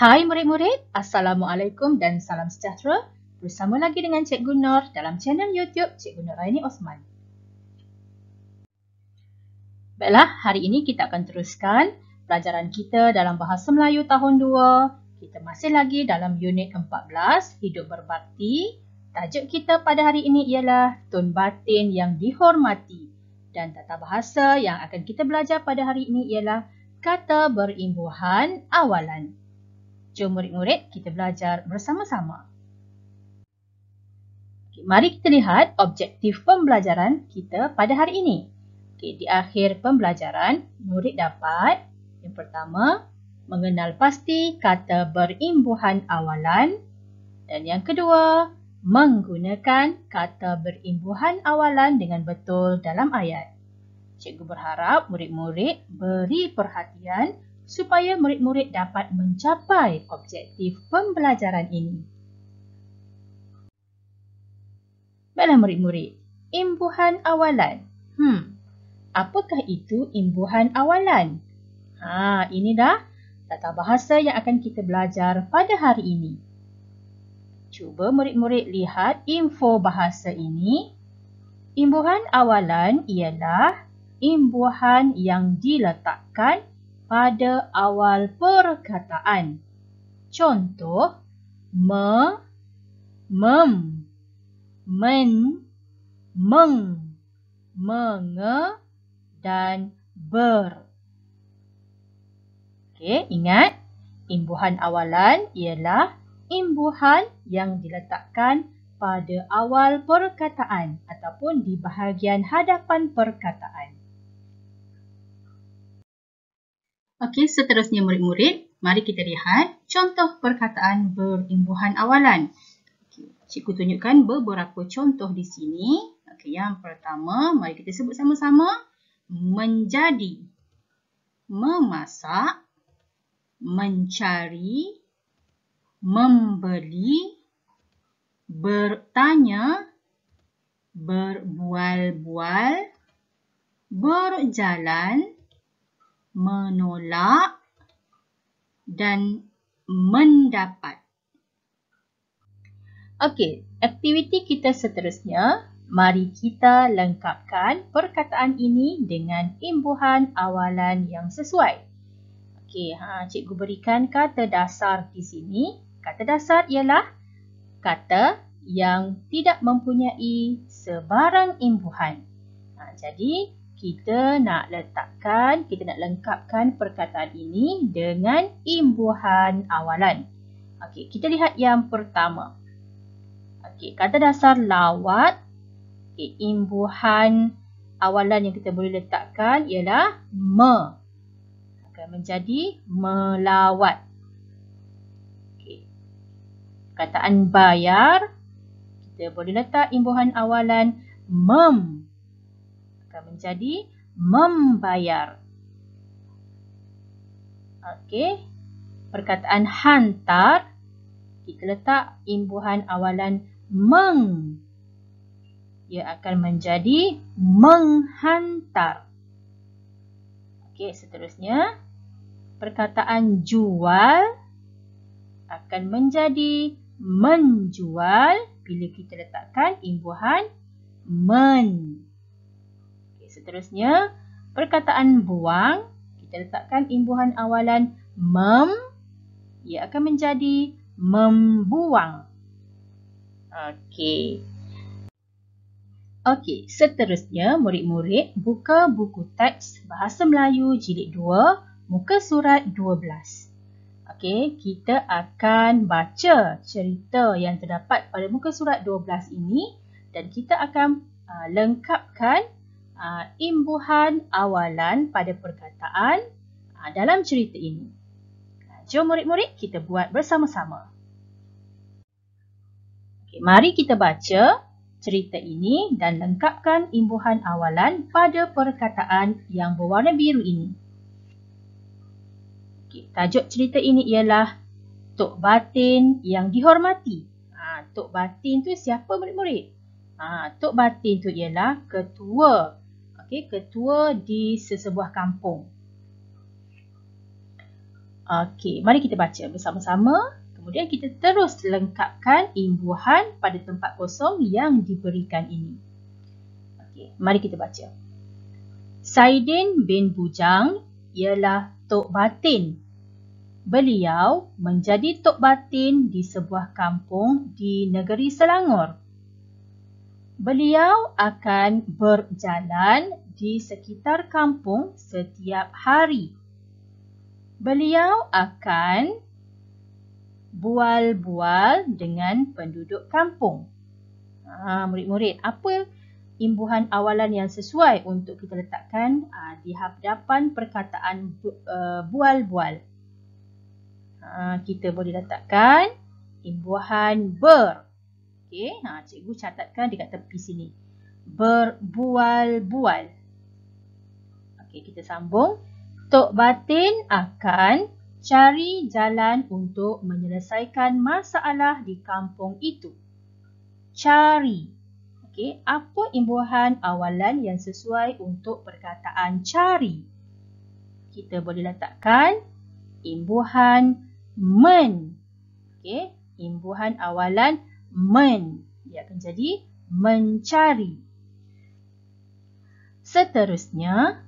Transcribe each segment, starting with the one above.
Hai murid-murid, Assalamualaikum dan salam sejahtera. Bersama lagi dengan Cikgu Nur dalam channel YouTube Cikgu Nuraini Osman. Baiklah, hari ini kita akan teruskan pelajaran kita dalam Bahasa Melayu tahun 2. Kita masih lagi dalam unit 14, Hidup Berbakti. Tajuk kita pada hari ini ialah Tun Batin yang Dihormati. Dan tata bahasa yang akan kita belajar pada hari ini ialah kata berimbuhan awalan. Jom murid-murid kita belajar bersama-sama. Mari kita lihat objektif pembelajaran kita pada hari ini. Di akhir pembelajaran, murid dapat yang pertama, mengenal pasti kata berimbuhan awalan. Dan yang kedua, menggunakan kata berimbuhan awalan dengan betul dalam ayat. Cikgu berharap murid-murid beri perhatian supaya murid-murid dapat mencapai objektif pembelajaran ini. Baiklah murid-murid, imbuhan awalan. Apakah itu imbuhan awalan? Ini dah tata bahasa yang akan kita belajar pada hari ini. Cuba murid-murid lihat info bahasa ini. Imbuhan awalan ialah imbuhan yang diletakkan pada awal perkataan. Contoh, mem, men, meng, menge dan ber. Ingat, imbuhan awalan ialah imbuhan yang diletakkan pada awal perkataan ataupun di bahagian hadapan perkataan. Seterusnya murid-murid, mari kita lihat contoh perkataan berimbuhan awalan. Cikgu tunjukkan beberapa contoh di sini. Yang pertama, mari kita sebut sama-sama. Menjadi, memasak, mencari, membeli, bertanya, berbual-bual, berjalan, menolak dan mendapat. Aktiviti kita seterusnya. Mari kita lengkapkan perkataan ini dengan imbuhan awalan yang sesuai. Cikgu berikan kata dasar di sini. Kata dasar ialah kata yang tidak mempunyai sebarang imbuhan. Jadi, kita nak lengkapkan perkataan ini dengan imbuhan awalan. Kita lihat yang pertama. Kata dasar lawat. Imbuhan awalan yang kita boleh letakkan ialah me. Akan menjadi melawat. Perkataan bayar, kita boleh letak imbuhan awalan mem. Akan menjadi membayar. Perkataan hantar, kita letak imbuhan awalan meng. Ia akan menjadi menghantar. Seterusnya, perkataan jual akan menjadi menjual bila kita letakkan imbuhan men. Seterusnya, perkataan buang, kita letakkan imbuhan awalan mem. Ia akan menjadi membuang. Seterusnya murid-murid buka buku teks Bahasa Melayu Jilid 2, muka surat 12. Kita akan baca cerita yang terdapat pada muka surat 12 ini dan kita akan lengkapkan imbuhan awalan pada perkataan dalam cerita ini. Jom murid-murid kita buat bersama-sama. Mari kita baca cerita ini dan lengkapkan imbuhan awalan pada perkataan yang berwarna biru ini. Tajuk cerita ini ialah Tok Batin yang Dihormati. Tok Batin tu siapa murid-murid? Tok Batin tu ialah ketua. Ketua di sesebuah kampung. Okey, mari kita baca bersama-sama. Kemudian kita terus lengkapkan imbuhan pada tempat kosong yang diberikan ini. Okey, mari kita baca. Saidin bin Bujang ialah Tok Batin. Beliau menjadi Tok Batin di sebuah kampung di negeri Selangor. Beliau akan berjalan di sekitar kampung setiap hari. Beliau akan bual-bual dengan penduduk kampung. Murid-murid, apa imbuhan awalan yang sesuai untuk kita letakkan di hadapan perkataan bual-bual? Kita boleh letakkan imbuhan ber. Okey, cikgu catatkan dekat tepi sini. Berbual-bual. Okey, kita sambung. Tok Batin akan cari jalan untuk menyelesaikan masalah di kampung itu. Cari. Okey, apa imbuhan awalan yang sesuai untuk perkataan cari? Kita boleh letakkan imbuhan men. Okey, imbuhan awalan men. Dia akan jadi mencari. Seterusnya,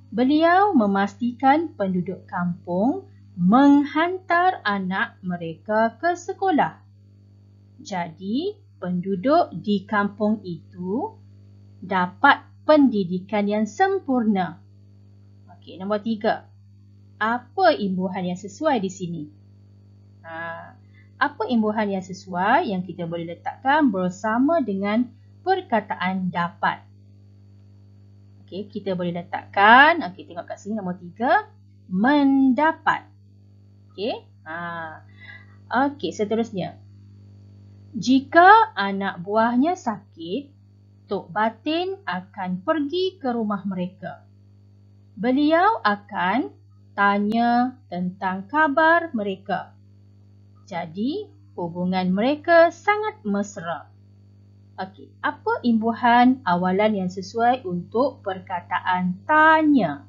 beliau memastikan penduduk kampung menghantar anak mereka ke sekolah. Jadi, penduduk di kampung itu dapat pendidikan yang sempurna. Okey, nombor 3. Apa imbuhan yang sesuai di sini? Apa imbuhan yang sesuai yang kita boleh letakkan bersama dengan perkataan dapat? Okey, kita boleh letakkan. Okey, tengok kat sini nombor 3. Mendapat. Okey. Okey, seterusnya. Jika anak buahnya sakit, Tok Batin akan pergi ke rumah mereka. Beliau akan tanya tentang kabar mereka. Jadi, hubungan mereka sangat mesra. Okey, apa imbuhan awalan yang sesuai untuk perkataan tanya?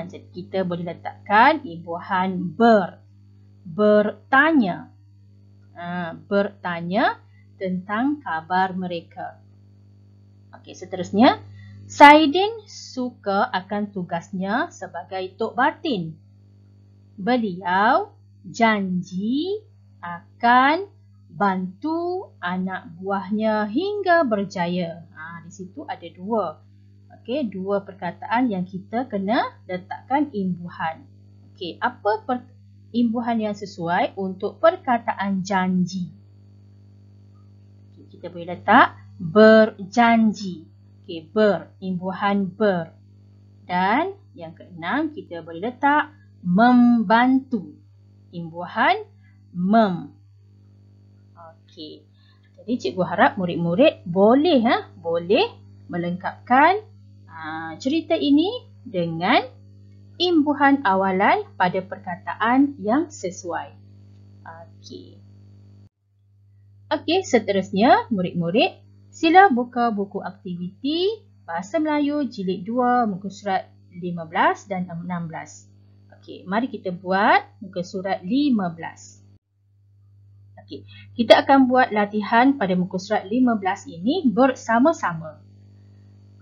Jadi kita boleh letakkan imbuhan ber. Bertanya. Bertanya tentang kabar mereka. Okey, seterusnya. Saidin suka akan tugasnya sebagai Tok Batin. Beliau janji akan bantu anak buahnya hingga berjaya. Di situ ada 2. Okey, 2 perkataan yang kita kena letakkan imbuhan. Okey, apa imbuhan yang sesuai untuk perkataan janji? Okay, kita boleh letak berjanji. Okey, imbuhan ber. Dan yang keenam, kita boleh letak membantu. Imbuhan mem. Okey. Jadi cikgu harap murid-murid boleh melengkapkan cerita ini dengan imbuhan awalan pada perkataan yang sesuai. Okey. Okey, seterusnya murid-murid sila buka buku aktiviti Bahasa Melayu Jilid 2 muka surat 15 dan 16. Okey, mari kita buat muka surat 15. Okey, kita akan buat latihan pada muka surat 15 ini bersama-sama.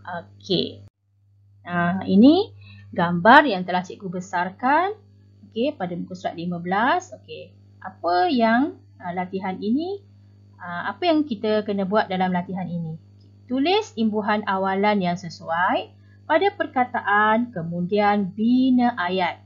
Okey. Ini gambar yang telah cikgu besarkan. Okey, pada muka surat 15. Okey. Apa yang latihan ini, apa yang kita kena buat dalam latihan ini? Tulis imbuhan awalan yang sesuai pada perkataan, kemudian bina ayat.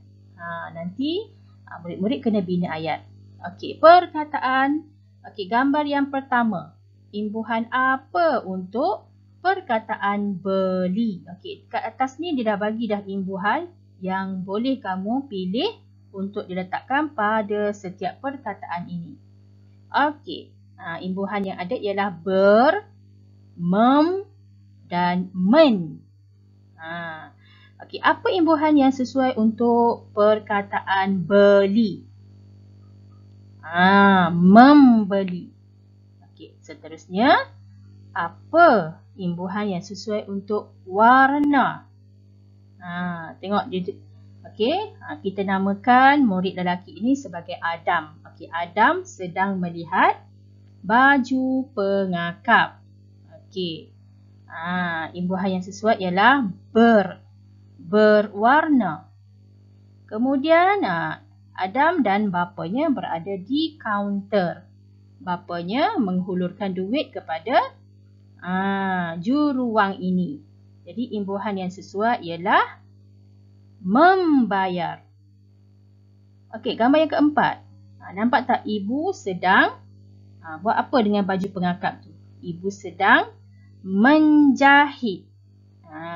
Nanti murid-murid kena bina ayat. Okey, perkataan. Okey, gambar yang pertama. Imbuhan apa untuk perkataan beli? Okey, kat atas ni dia dah bagi dah imbuhan yang boleh kamu pilih untuk diletakkan pada setiap perkataan ini. Okey, imbuhan yang ada ialah ber, mem dan men. Okey, apa imbuhan yang sesuai untuk perkataan beli? Membeli. Okey, seterusnya, apa imbuhan yang sesuai untuk warna? Tengok dia. Okey, kita namakan murid lelaki ini sebagai Adam. Okey, Adam sedang melihat baju pengakap. Okey. Imbuhan yang sesuai ialah berwarna. Kemudian Adam dan bapanya berada di kaunter. Bapanya menghulurkan duit kepada juruwang ini. Jadi imbuhan yang sesuai ialah membayar. Okey, gambar yang keempat. Nampak tak ibu sedang buat apa dengan baju pengakap tu? Ibu sedang menjahit.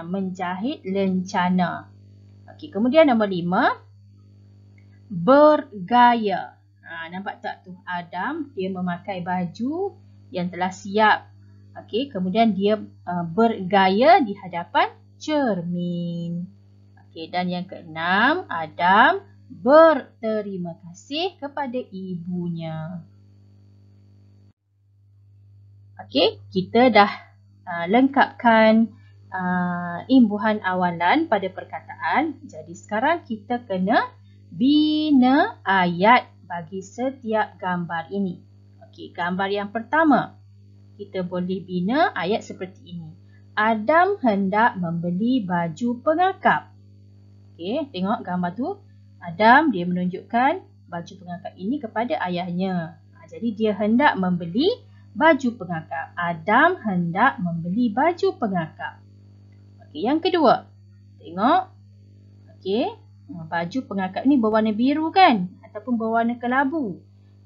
Menjahit lencana. Okey, kemudian nombor 5. Bergaya. Nampak tak tu? Adam dia memakai baju yang telah siap. Okey, kemudian dia bergaya di hadapan cermin. Okey, dan yang keenam, Adam berterima kasih kepada ibunya. Okey, kita dah lengkapkan imbuhan awalan pada perkataan. Jadi sekarang kita kena bina ayat bagi setiap gambar ini. Okey, gambar yang pertama. Kita boleh bina ayat seperti ini. Adam hendak membeli baju pengakap. Okey, tengok gambar tu. Adam dia menunjukkan baju pengakap ini kepada ayahnya. Jadi dia hendak membeli baju pengakap. Adam hendak membeli baju pengakap. Okey, yang kedua. Tengok. Okey, baju pengakap ni berwarna biru kan? Ataupun berwarna kelabu.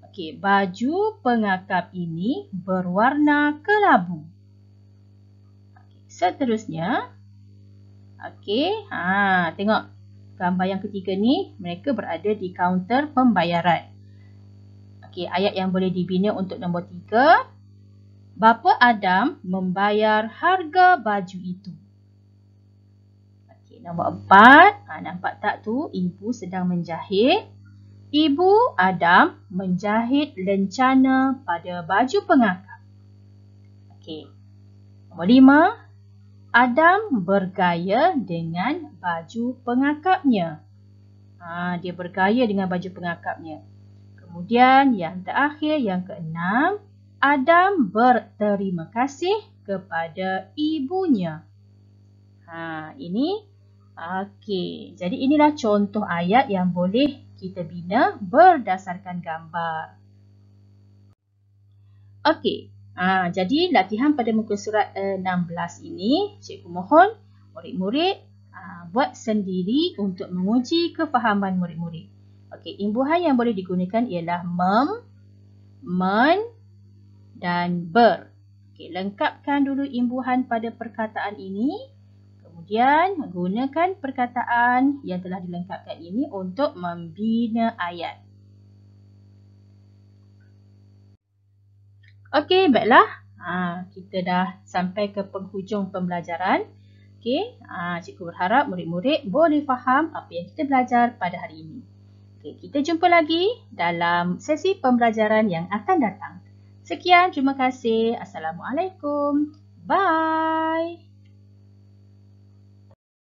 Okey, baju pengakap ini berwarna kelabu. Okey, seterusnya. Okey, tengok gambar yang ketiga ni, mereka berada di kaunter pembayaran. Okey, ayat yang boleh dibina untuk nombor 3. Bapa Adam membayar harga baju itu. Okey, nombor 4. Nampak tak tu? Ibu sedang menjahit. Ibu Adam menjahit lencana pada baju pengakap. Okey. Nombor 5. Adam bergaya dengan baju pengakapnya. Dia bergaya dengan baju pengakapnya. Kemudian yang terakhir, yang keenam, Adam berterima kasih kepada ibunya. Ini. Okey. Jadi inilah contoh ayat yang boleh kita bina berdasarkan gambar. Okey. Jadi latihan pada muka surat 16 ini, cikgu mohon murid-murid buat sendiri untuk menguji kefahaman murid-murid. Okey, imbuhan yang boleh digunakan ialah men, dan ber. Okey, lengkapkan dulu imbuhan pada perkataan ini. Kemudian gunakan perkataan yang telah dilengkapkan ini untuk membina ayat. Okey, baiklah. Kita dah sampai ke penghujung pembelajaran. Okey, cikgu berharap murid-murid boleh faham apa yang kita belajar pada hari ini. Okey, kita jumpa lagi dalam sesi pembelajaran yang akan datang. Sekian, terima kasih. Assalamualaikum. Bye.